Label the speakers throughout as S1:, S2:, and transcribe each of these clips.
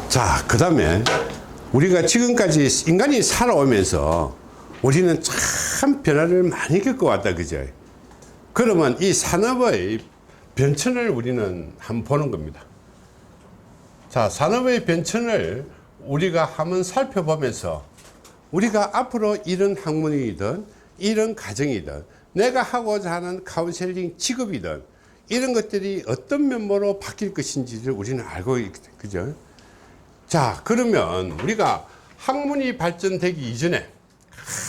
S1: 자, 그 다음에 우리가 지금까지 인간이 살아오면서 우리는 참 변화를 많이 겪어왔다, 그죠? 그러면 이 산업의 변천을 우리는 한번 보는 겁니다. 자, 산업의 변천을 우리가 한번 살펴보면서 우리가 앞으로 이런 학문이든 이런 가정이든 내가 하고자 하는 카운셀링 직업이든 이런 것들이 어떤 면모로 바뀔 것인지를 우리는 알고 있거든, 그죠? 자, 그러면 우리가 학문이 발전되기 이전에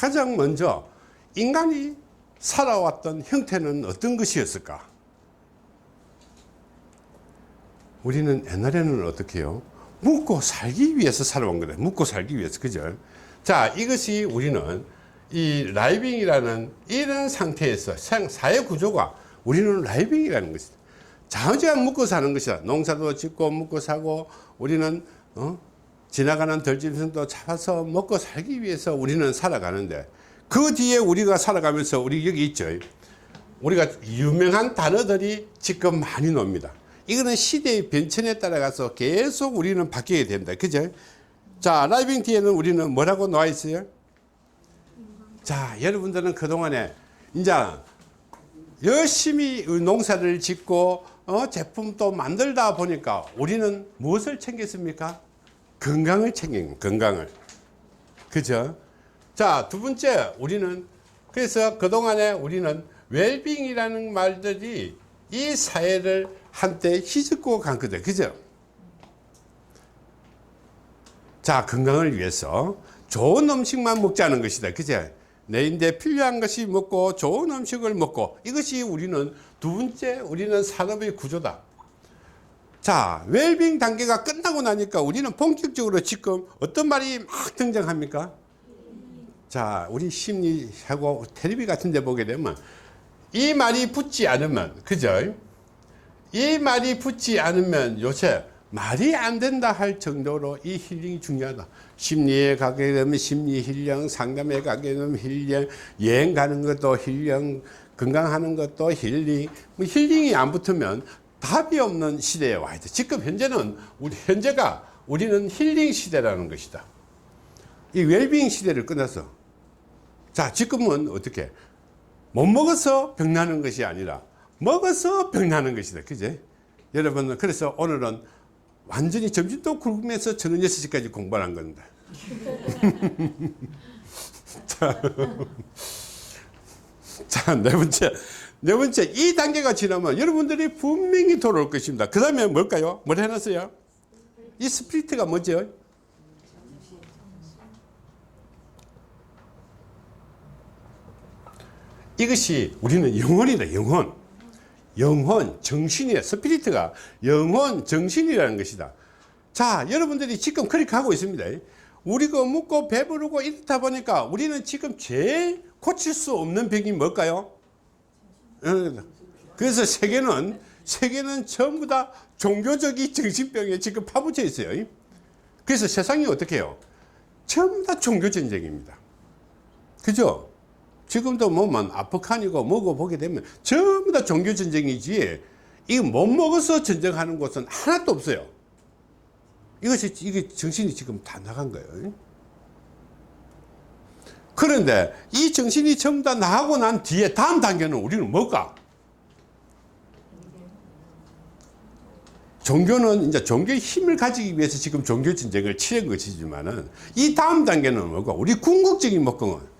S1: 가장 먼저 인간이 살아왔던 형태는 어떤 것이었을까? 우리는 옛날에는 어떻게 해요? 묵고 살기 위해서 살아온 거다. 묵고 살기 위해서, 그죠? 자, 이것이 우리는 이 라이빙이라는 이런 상태에서 사회 구조가 우리는 라이빙이라는 것이다. 장시간 묵고 사는 것이다. 농사도 짓고 묵고 사고 우리는 지나가는 들짐승도 잡아서 먹고 살기 위해서 우리는 살아가는데 그 뒤에 우리가 살아가면서 우리 여기 있죠. 우리가 유명한 단어들이 지금 많이 나옵니다. 이거는 시대의 변천에 따라가서 계속 우리는 바뀌게 된다. 그죠? 자, 라이빙 뒤에는 우리는 뭐라고 나와 있어요? 자, 여러분들은 그동안에 이제 열심히 농사를 짓고 제품도 만들다 보니까 우리는 무엇을 챙겼습니까? 건강을 챙긴 건강을. 그죠? 자, 두 번째 우리는 그래서 그동안에 우리는 웰빙이라는 말들이 이 사회를 한때 휘젓고 간 거다. 그죠? 자, 건강을 위해서 좋은 음식만 먹자는 것이다. 그죠? 내인데 필요한 것이 먹고 좋은 음식을 먹고 이것이 우리는 두 번째 우리는 산업의 구조다. 자, 웰빙 단계가 끝나고 나니까 우리는 본격적으로 지금 어떤 말이 막 등장합니까? 자, 우리 심리하고 텔레비 같은 데 보게 되면 이 말이 붙지 않으면, 그죠? 이 말이 붙지 않으면 요새 말이 안 된다 할 정도로 이 힐링이 중요하다. 심리에 가게 되면 심리 힐링, 상담에 가게 되면 힐링, 여행 가는 것도 힐링, 건강하는 것도 힐링. 뭐 힐링이 안 붙으면 답이 없는 시대에 와 있다. 지금 현재는 우리는 힐링 시대라는 것이다. 이 웰빙 시대를 끝나서 자, 지금은 어떻게 못 먹어서 병나는 것이 아니라 먹어서 병나는 것이다. 그제? 여러분, 그래서 오늘은 완전히 점심도 굶으면서 저녁 6시까지 공부를 한 겁니다. 자, 네 번째, 이 단계가 지나면 여러분들이 분명히 돌아올 것입니다. 그 다음에 뭘까요? 뭘 해놨어요? 이 스피리트가 뭐죠? 이것이 우리는 영혼이다, 영혼, 정신이야. 스피리트가 영혼, 정신이라는 것이다. 자, 여러분들이 지금 그렇게 하고 있습니다. 우리가 묵고 배부르고 이렇다 보니까 우리는 지금 제일 고칠 수 없는 병이 뭘까요? 그래서 세계는 전부 다 종교적인 정신병에 지금 파묻혀 있어요. 그래서 세상이 어떻게 해요? 전부 다 종교 전쟁입니다. 그죠? 지금도 뭐만 아프간이고 뭐고 보게 되면 전부 다 종교 전쟁이지 이거 못 먹어서 전쟁하는 곳은 하나도 없어요. 이게 정신이 지금 다 나간 거예요. 그런데 이 정신이 전부 다 나가고 난 뒤에 다음 단계는 우리는 뭘까? 종교는 이제 종교의 힘을 가지기 위해서 지금 종교 전쟁을 치른 것이지만은 이 다음 단계는 뭘까? 우리 궁극적인 목적은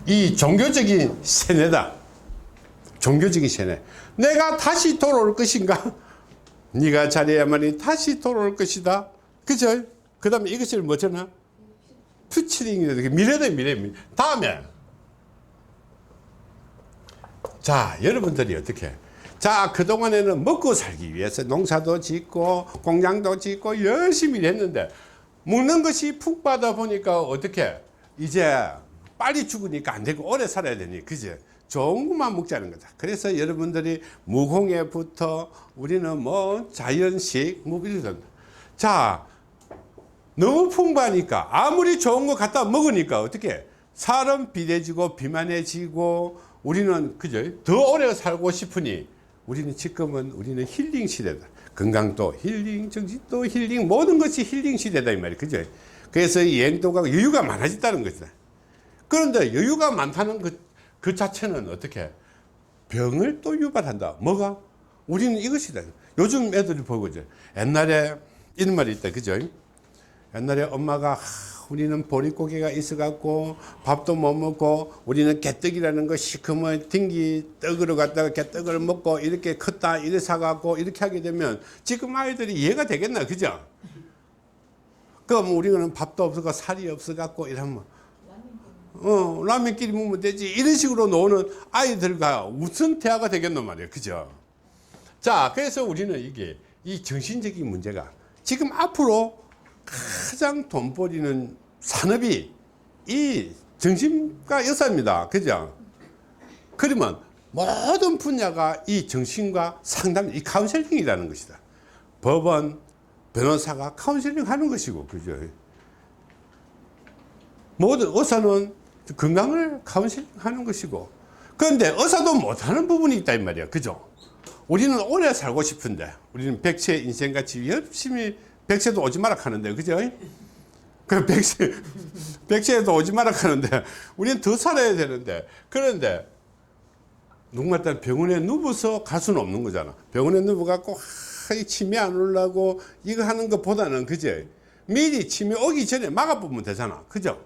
S1: 이 종교적인 세뇌다. 종교적인 세뇌. 내가 다시 돌아올 것인가? 네가 잘해야만이 다시 돌아올 것이다. 그죠? 그 다음에 이것을 뭐잖아? 퓨처링이다. 미래다, 미래. 다음에. 자, 여러분들이 어떻게? 자, 그동안에는 먹고 살기 위해서 농사도 짓고 공장도 짓고 열심히 했는데 먹는 것이 푹 받아 보니까 어떻게? 이제 빨리 죽으니까 안 되고 오래 살아야 되니, 그죠? 좋은 것만 먹자는 거다. 그래서 여러분들이 무공해부터 우리는 뭐 자연식, 뭐 이런. 자, 너무 풍부하니까 아무리 좋은 거 갖다 먹으니까 어떻게? 살은 비대해지고 비만해지고 우리는, 그죠? 더 오래 살고 싶으니 우리는 지금은 우리는 힐링 시대다. 건강도 힐링, 정신도 힐링, 모든 것이 힐링 시대다 이 말이에요. 그죠? 그래서 이 여행도가 여유가 많아졌다는 것이다. 그런데 여유가 많다는 그 자체는 어떻게 병을 또 유발한다. 뭐가? 우리는 이것이다. 요즘 애들이 보고 이제 옛날에 이런 말이 있다. 그죠? 옛날에 엄마가 우리는 보릿고개가 있어갖고 밥도 못 먹고 우리는 개떡이라는 거 시커먼 딩기 떡으로 갖다가 개떡을 먹고 이렇게 컸다 이래 사갖고 이렇게 하게 되면 지금 아이들이 이해가 되겠나? 그죠? 그럼 우리는 밥도 없어가 살이 없어갖고 이러면 라면끼리 먹으면 되지 이런 식으로 노는 아이들과 무슨 대화가 되겠노 말이에요. 그죠? 자, 그래서 우리는 이게 이 정신적인 문제가 지금 앞으로 가장 돈 버리는 산업이 이 정신과 의사입니다. 그죠? 그러면 모든 분야가 이 정신과 상담, 이 카운셀링이라는 것이다. 법원, 변호사가 카운셀링 하는 것이고, 그죠? 모든 의사는 건강을 카운셀링 하는 것이고, 그런데 의사도 못하는 부분이 있다, 이 말이야. 그죠? 우리는 오래 살고 싶은데, 우리는 백세 인생같이 열심히 백세도 오지 마라 하는데, 그죠? 그 백세에도 오지 마라 하는데, 우리는 더 살아야 되는데, 그런데, 누군가 일단 병원에 누워서 갈 수는 없는 거잖아. 병원에 누워갖고, 치매 안 오려고, 이거 하는 것보다는, 그죠? 미리 치매 오기 전에 막아보면 되잖아. 그죠?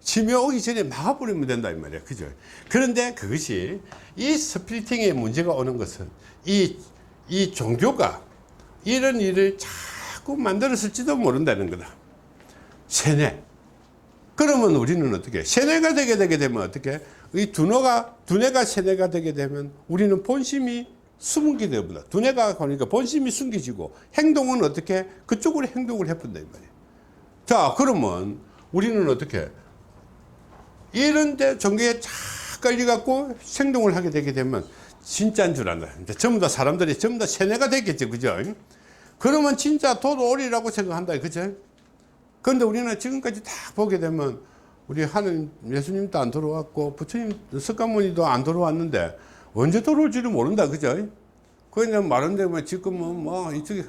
S1: 치매 오기 전에 막아버리면 된다, 이 말이야. 그죠? 그런데 그것이, 이 스플리팅의 문제가 오는 것은, 이 종교가 이런 일을 자꾸 만들었을지도 모른다는 거다. 세뇌. 그러면 우리는 어떻게? 세뇌가 되게 되면 어떻게? 이 두뇌가 세뇌가 되게 되면 우리는 본심이 숨게 되어버려. 두뇌가 그러니까 본심이 숨겨지고 행동은 어떻게? 그쪽으로 행동을 해본다, 이 말이야. 자, 그러면 우리는 어떻게? 이런데 종교에 착 깔려갖고 행동을 하게 되게 되면 진짜인 줄 안다. 전부 다 사람들이 전부 다 세뇌가 됐겠죠. 그죠? 그러면 진짜 도로오리라고 생각한다. 그죠? 그런데 우리는 지금까지 다 보게 되면 우리 하는 예수님도 안 들어왔고 부처님 석가모니도 안 들어왔는데 언제 들어올지를 모른다. 그죠? 그냥 말하는데 뭐 지금은 뭐 이쪽에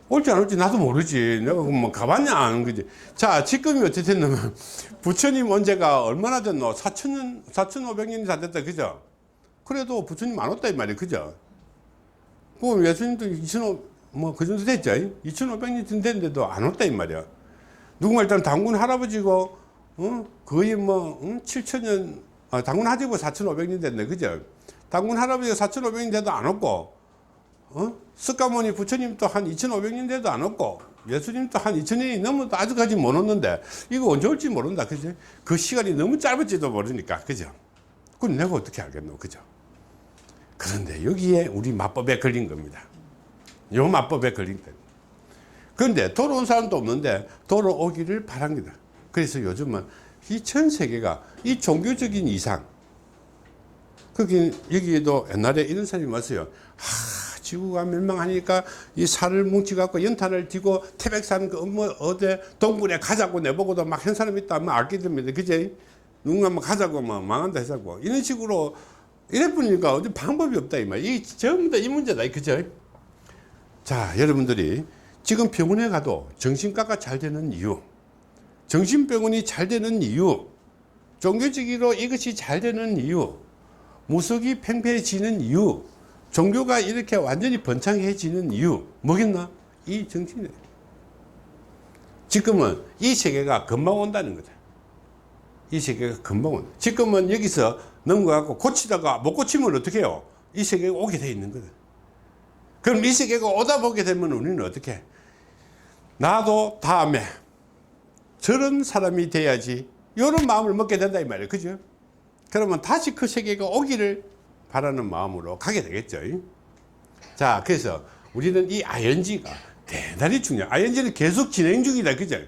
S1: 올지 안 올지 나도 모르지. 내가 뭐 가봤냐 아는 거지. 자, 지금이 어떻게 됐냐면 부처님 언제가 얼마나 됐노? 4,000년, 4,500년이 다 됐다. 그죠? 그래도 부처님 안 왔다 이 말이야. 그죠? 그 예수님도 2,500, 그 정도 됐죠? 2,500년 됐는데도 안 왔다 이 말이야. 누구말 일단 당군 할아버지고, 거의 7,000년, 당군 하지고 4,500년 됐네. 그죠? 당군 할아버지가 4,500년 돼도 안 왔고, 석가모니 부처님도 한 2,500년 돼도 안 왔고, 예수님도 한 2,000년이 넘어도 아직까지 못 왔는데, 이거 언제 올지 모른다. 그죠? 그 시간이 너무 짧을지도 모르니까. 그죠? 그건 내가 어떻게 알겠노? 그죠? 그런데 여기에 우리 마법에 걸린 겁니다. 요 마법에 걸린 겁니다. 그런데 돌아온 사람도 없는데 돌아오기를 바랍니다. 그래서 요즘은 이 전 세계가 이 종교적인 이상, 여기에도 옛날에 이런 사람이 왔어요. 지구가 멸망하니까 이 살을 뭉치갖고 연탄을 쥐고 태백산 어디 동굴에 가자고 내보고도 막 한 사람이 있다 막 알게 됩니다. 그제? 누군가 막 가자고 막 망한다 해서고 이런 식으로 이래 보니까 어디 방법이 없다 이 말. 이 전부 다 이 문제다. 그죠? 자, 여러분들이 지금 병원에 가도 정신과가 잘 되는 이유, 정신병원이 잘 되는 이유, 종교적으로 이것이 잘 되는 이유, 무속이 팽팽해지는 이유, 종교가 이렇게 완전히 번창해지는 이유, 뭐겠나? 이 정신이에요. 지금은 이 세계가 금방 온다는 거다. 이 세계가 금방 온다. 지금은 여기서 넘어가고 고치다가 못 고치면 어떻게 해요? 이 세계가 오게 돼 있는 거다. 그럼 이 세계가 오다 보게 되면 우리는 어떻게 해? 나도 다음에 저런 사람이 돼야지 이런 마음을 먹게 된다 이 말이에요. 그죠? 그러면 다시 그 세계가 오기를 바라는 마음으로 가게 되겠죠. 자, 그래서 우리는 이 ING가 대단히 중요해요. ING는 계속 진행 중이다. 그죠?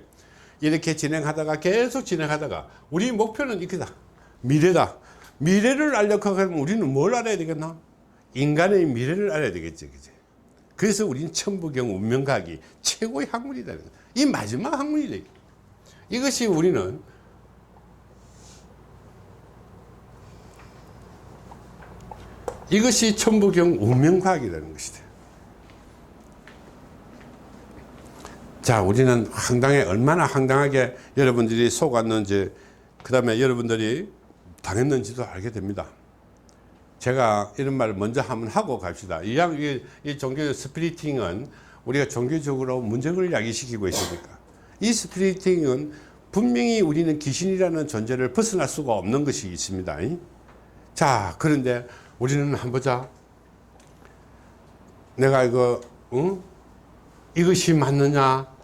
S1: 이렇게 진행하다가 계속 진행하다가 우리 목표는 이거다. 미래다. 미래를 알려고 하면 우리는 뭘 알아야 되겠나? 인간의 미래를 알아야 되겠죠. 그죠? 그래서 우리는 천부경 운명학이 최고의 학문이다. 이 마지막 학문이다. 이것이 우리는 이것이 천부경 운명과학이라는 것이다. 자, 우리는 얼마나 황당하게 여러분들이 속았는지, 그 다음에 여러분들이 당했는지도 알게 됩니다. 제가 이런 말을 먼저 한번 하고 갑시다. 이 종교 스피리팅은 우리가 종교적으로 문제를 야기시키고 있으니까. 이 스피리팅은 분명히 우리는 귀신이라는 존재를 벗어날 수가 없는 것이 있습니다. 자, 그런데 우리는 한번 보자. 내가 이것이 맞느냐?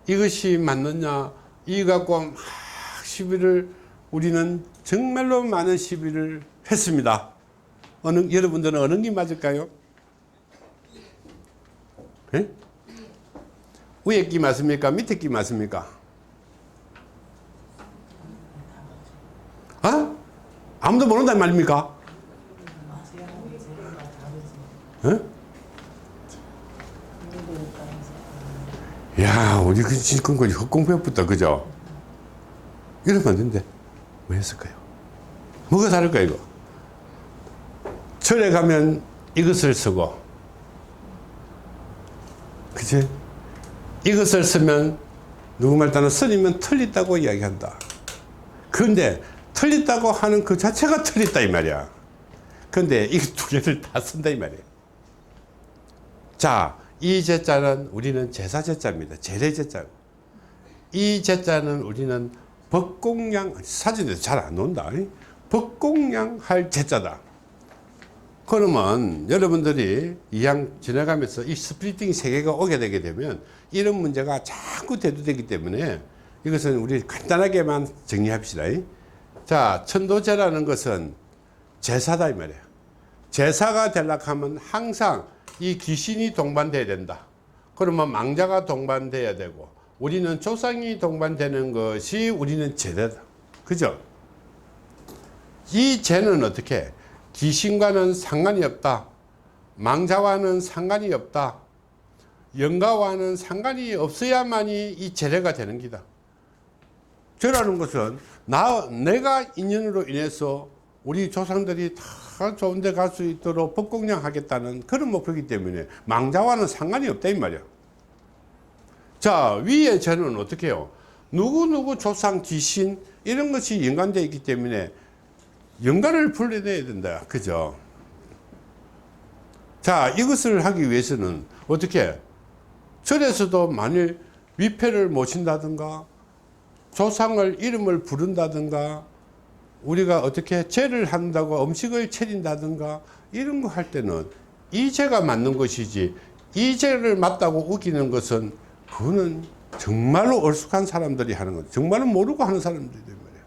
S1: 이것이 맞느냐? 이 갖고 막 시비를, 우리는 정말로 많은 시비를 했습니다. 여러분들은 어느 게 맞을까요? 네? 위에 게 맞습니까? 밑에 게 맞습니까? 아무도 모른단 말입니까? 네? 야, 우리 그건 거의 헛공부였다, 그죠? 이러면 안 되는데 왜 했을까요? 뭐가 다를까 이거? 절에 가면 이것을 쓰고, 그치? 이것을 쓰면 누구 말 따라 스님은 틀리다고 이야기한다. 그런데 틀리다고 하는 그 자체가 틀리다 이 말이야. 그런데 이 두 개를 다 쓴다 이 말이야. 자, 이 제자는 우리는 제사 제자입니다. 제례 제자. 이 제자는 우리는 법공양, 사진에서 잘 안 나온다. 법공양 할 제자다. 그러면 여러분들이 이양 지나가면서 이 스플리팅 세계가 오게 되게 되면 이런 문제가 자꾸 대두되기 때문에 이것은 우리 간단하게만 정리합시다. 자, 천도제라는 것은 제사다 이 말이에요. 제사가 되려고 하면 항상 이 귀신이 동반돼야 된다. 그러면 망자가 동반돼야 되고, 우리는 조상이 동반되는 것이 우리는 제대다. 그죠? 이 제는 어떻게? 귀신과는 상관이 없다. 망자와는 상관이 없다. 영가와는 상관이 없어야만이 이 제례가 되는 기다. 제라는 것은 내가 인연으로 인해서 우리 조상들이 다 좋은 데 갈 수 있도록 법공양 하겠다는 그런 목표이기 때문에 망자와는 상관이 없다 이 말이야. 자, 위에 제는 어떻게 해요? 누구누구 조상 귀신 이런 것이 연관되어 있기 때문에 연관을 불러내야 된다. 그죠? 자, 이것을 하기 위해서는 어떻게? 절에서도 만일 위패를 모신다든가 조상을 이름을 부른다든가 우리가 어떻게 제를 한다고 음식을 차린다든가 이런 거 할 때는 이 제가 맞는 것이지, 이 제를 맞다고 우기는 것은 그거는 정말로 얼쑥한 사람들이 하는 것, 정말로 모르고 하는 사람들이 말이야.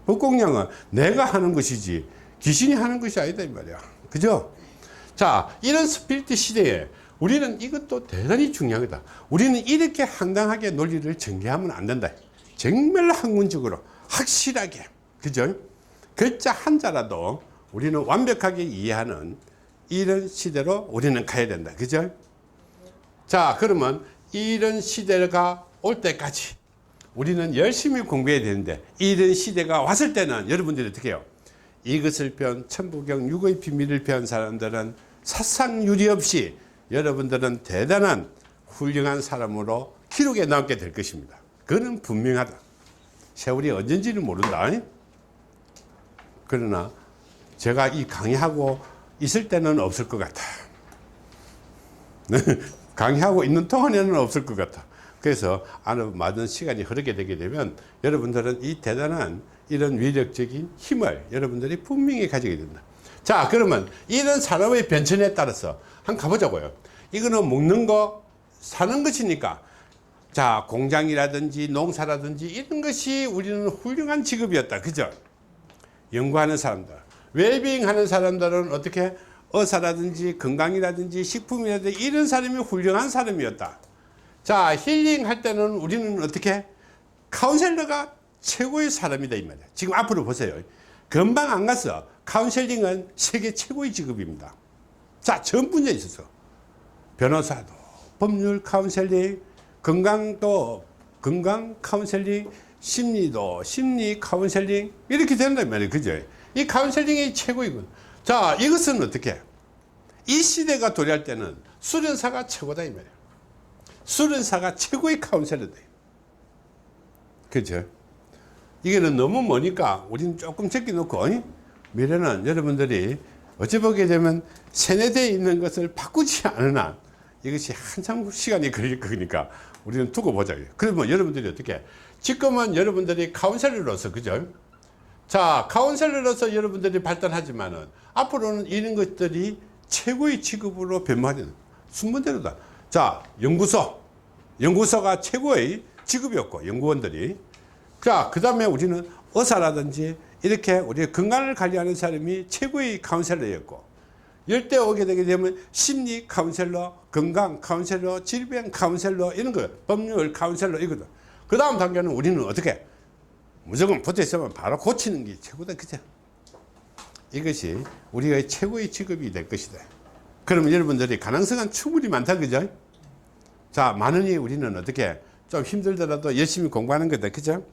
S1: 법공양은 내가 하는 것이지 귀신이 하는 것이 아니다 이 말이야. 그죠? 자, 이런 스피리트 시대에 우리는 이것도 대단히 중요하다. 우리는 이렇게 황당하게 논리를 전개하면 안 된다. 정말 학문적으로 확실하게, 그죠? 글자 한자라도 우리는 완벽하게 이해하는 이런 시대로 우리는 가야 된다. 그죠? 자, 그러면 이런 시대가 올 때까지 우리는 열심히 공부해야 되는데, 이런 시대가 왔을 때는 여러분들이 어떻게 해요? 이것을 배운 천부경 6의 비밀을 배운 사람들은 사상유리 없이 여러분들은 대단한 훌륭한 사람으로 기록에 남게 될 것입니다. 그거는 분명하다. 세월이 언젠지는 모른다. 그러나 제가 이 강의하고 있을 때는 없을 것 같아. 강의하고 있는 동안에는 없을 것 같아. 그래서 많은 시간이 흐르게 되게 되면 여러분들은 이 대단한 이런 위력적인 힘을 여러분들이 분명히 가지게 된다. 자, 그러면 이런 산업의 변천에 따라서 한번 가보자고요. 이거는 먹는 거, 사는 것이니까. 자, 공장이라든지 농사라든지 이런 것이 우리는 훌륭한 직업이었다. 그죠? 연구하는 사람들. 웰빙 하는 사람들은 어떻게? 의사라든지 건강이라든지 식품이라든지 이런 사람이 훌륭한 사람이었다. 자, 힐링 할 때는 우리는 어떻게? 카운셀러가 최고의 사람이다 이 말이야. 지금 앞으로 보세요. 금방 안 갔어. 카운셀링은 세계 최고의 직업입니다. 자, 전 분야에 있어서 변호사도 법률 카운셀링, 건강도 건강 카운셀링, 심리도 심리 카운셀링 이렇게 된단 말이에요. 그죠? 이 카운셀링이 최고이군. 자, 이것은 어떻게? 이 시대가 도래할 때는 수련사가 최고다 이 말이에요. 수련사가 최고의 카운셀러다. 그죠? 이게는 너무 머니까 우리는 조금 제껴놓고, 미래는 여러분들이 어찌 보게 되면 세뇌되어 있는 것을 바꾸지 않은 한 이것이 한참 시간이 걸릴 거니까 우리는 두고 보자. 그러면 여러분들이 어떻게? 지금은 여러분들이 카운셀러로서, 그죠? 자, 카운셀러로서 여러분들이 발달하지만은 앞으로는 이런 것들이 최고의 직업으로 변모하는 순번대로다. 자, 연구소가 최고의 직업이었고, 연구원들이. 자, 그 다음에 우리는 의사라든지 이렇게 우리 건강을 관리하는 사람이 최고의 카운셀러였고, 열대 오게 되게 되면 심리 카운셀러, 건강 카운셀러, 질병 카운셀러, 이런 거, 법률 카운셀러, 이거다. 그 다음 단계는 우리는 어떻게? 무조건 붙어 있으면 바로 고치는 게 최고다. 그죠? 이것이 우리가 최고의 직업이 될 것이다. 그러면 여러분들이 가능성은 충분히 많다. 그죠? 자, 많으니 우리는 어떻게? 좀 힘들더라도 열심히 공부하는 거다. 그죠?